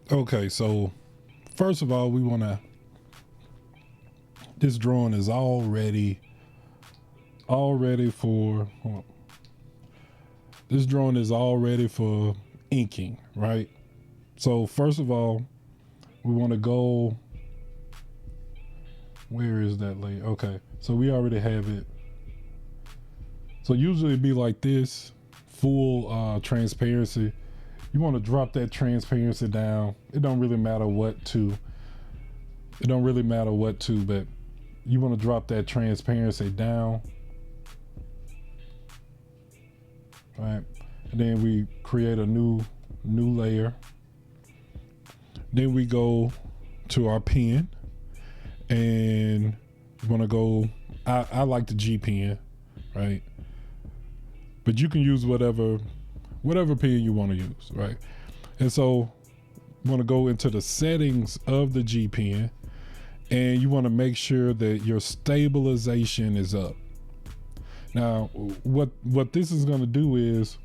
Okay, so first of all, we want to, this drawing is already for, this drawing is all ready for inking, right? So first of all, we want to go, where is that layer? Okay, so we already have it. So usually it'd be like this, full transparency. You want to drop that transparency down. It don't really matter what to, but you want to drop that transparency down. Right, and then we create a new layer. Then we go to our pen, and you want to go, I like the G pen, right? But you can use whatever pen you want to use, right? And so you want to go into the settings of the G pen, and you want to make sure that your stabilization is up. Now, what this is going to do is,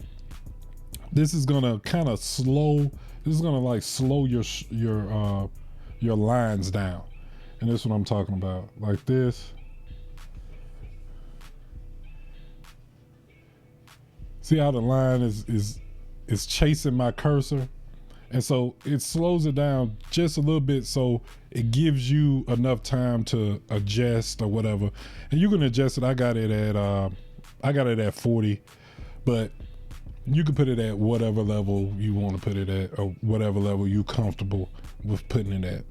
this is going to kind of slow, this is going to like slow your lines down. And that's what I'm talking about, like this. See how the line is chasing my cursor? And so it slows it down just a little bit, so it gives you enough time to adjust or whatever. And you can adjust it. I got it at 40, but you can put it at whatever level you want to put it at, or whatever level you're comfortable with putting it at.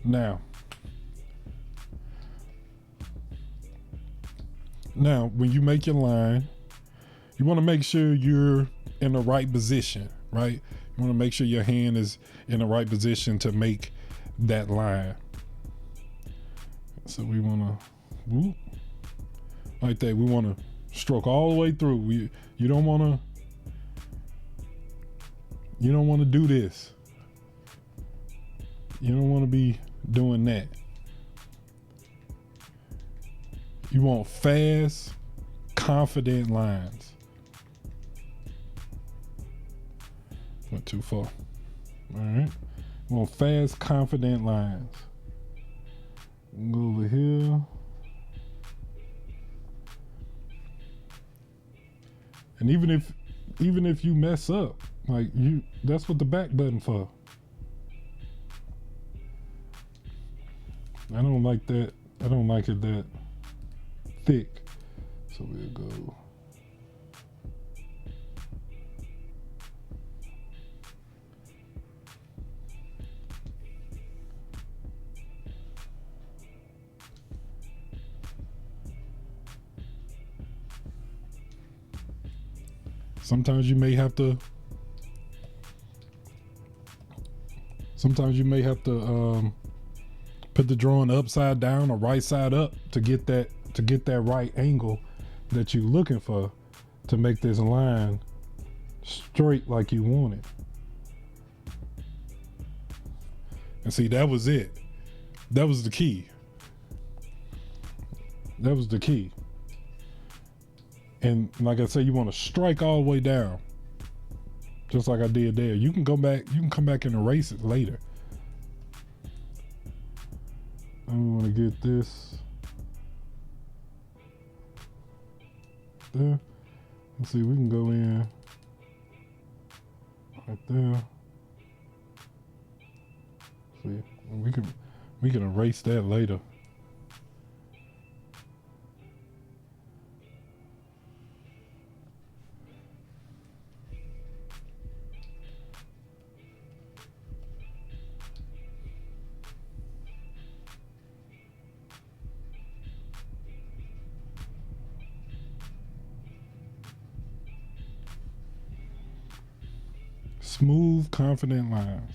Now, when you make your line, you want to make sure you're in the right position, right? You want to make sure your hand is in the right position to make that line. So we want to, whoop, like that. We want to stroke all the way through. You don't want to do this. You don't want to be doing that. You want fast, confident lines. Went too far. All right. You want fast, confident lines. Go over here. And even if you mess up, like that's what the back button for. I don't like that. I don't like it that thick. So we'll go. Sometimes you may have to put the drawing upside down or right side up to get that right angle that you're looking for, to make this line straight like you want it. And see, that was it. That was the key. And like I said, you want to strike all the way down, just like I did there. You can come back and erase it later. And we want to get this there. Let's see, we can go in right there. See, we can erase that later. Smooth, confident lines.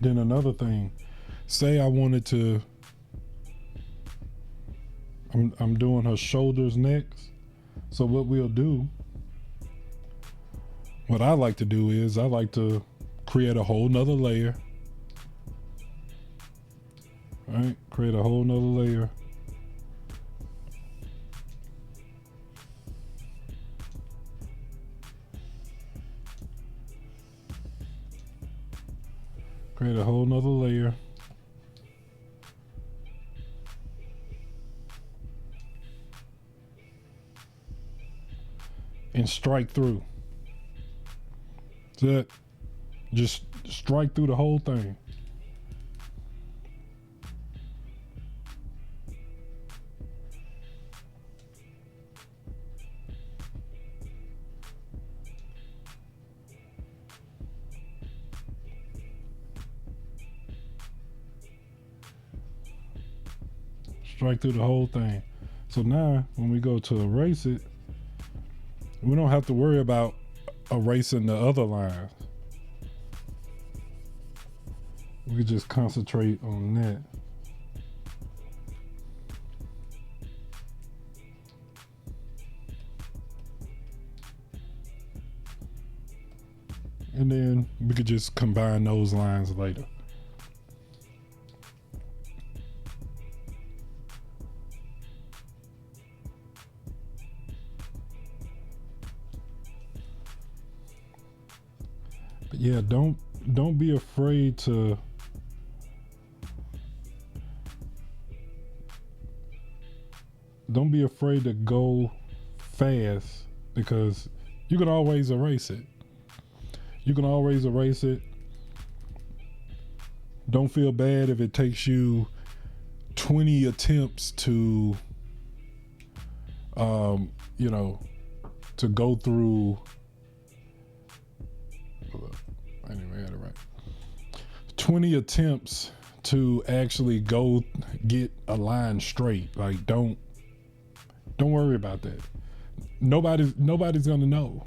Then another thing, say I wanted to, I'm doing her shoulders next. So what we'll do, what I like to do is I like to create a whole nother layer. All right, create a whole nother layer. Create a whole nother layer. And strike through. So that, just strike through the whole thing. Strike through the whole thing. So now when we go to erase it, we don't have to worry about erasing the other lines. We could just concentrate on that. And then we could just combine those lines later. But yeah, don't be afraid to go fast, because you can always erase it. You can always erase it. Don't feel bad if it takes you 20 attempts to to go through. Anyway, I had it right. 20 attempts to actually go get a line straight. Like, don't worry about that. Nobody's gonna know.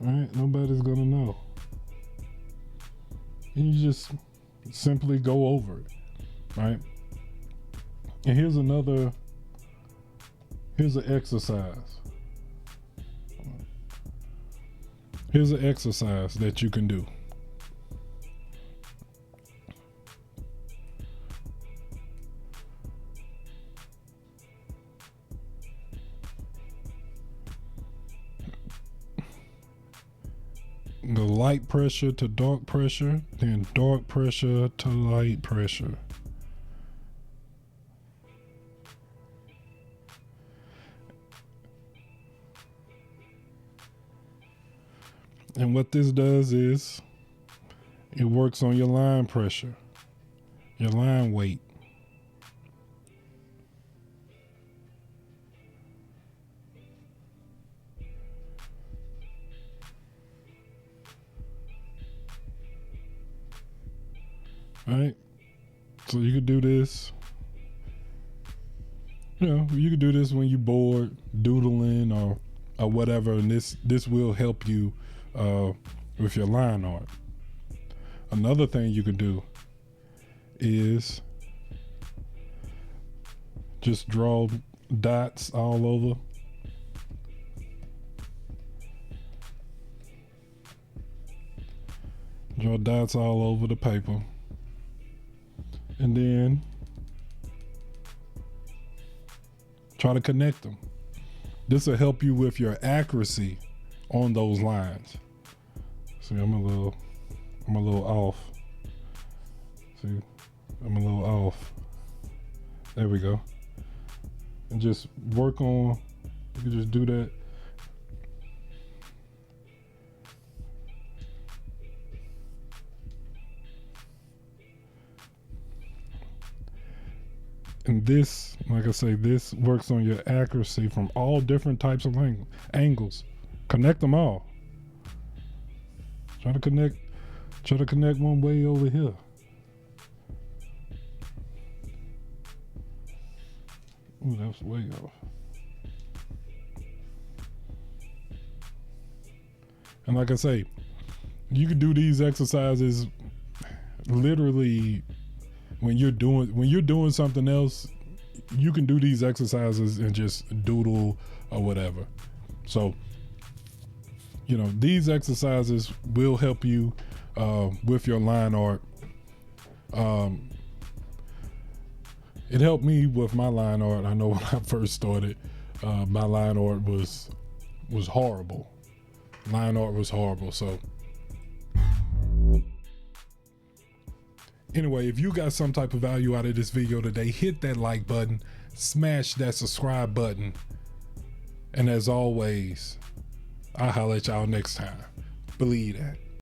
Right? Nobody's gonna know. And you just simply go over it. Right? And here's an exercise. Here's an exercise that you can do. Go light pressure to dark pressure, then dark pressure to light pressure. And what this does is it works on your line pressure, your line weight. All right, so you could do this. You could do this when you're bored, doodling or whatever, and this will help you with your line art. Another thing you can do is just draw dots all over. Draw dots all over the paper. And then try to connect them. This will help you with your accuracy on those lines. See, I'm a little off. See, I'm a little off. There we go. And just work on, you can just do that. And this, like I say, this works on your accuracy from all different types of angles. Connect them all. Try to connect one way over here. Ooh, that's way off. And like I say, you can do these exercises literally when you're doing something else. You can do these exercises and just doodle or whatever. So you know, these exercises will help you with your line art. It helped me with my line art. I know when I first started, my line art was horrible. Line art was horrible. So anyway, if you got some type of value out of this video today, hit that like button, smash that subscribe button. And as always, I'll holler at y'all next time. Believe that.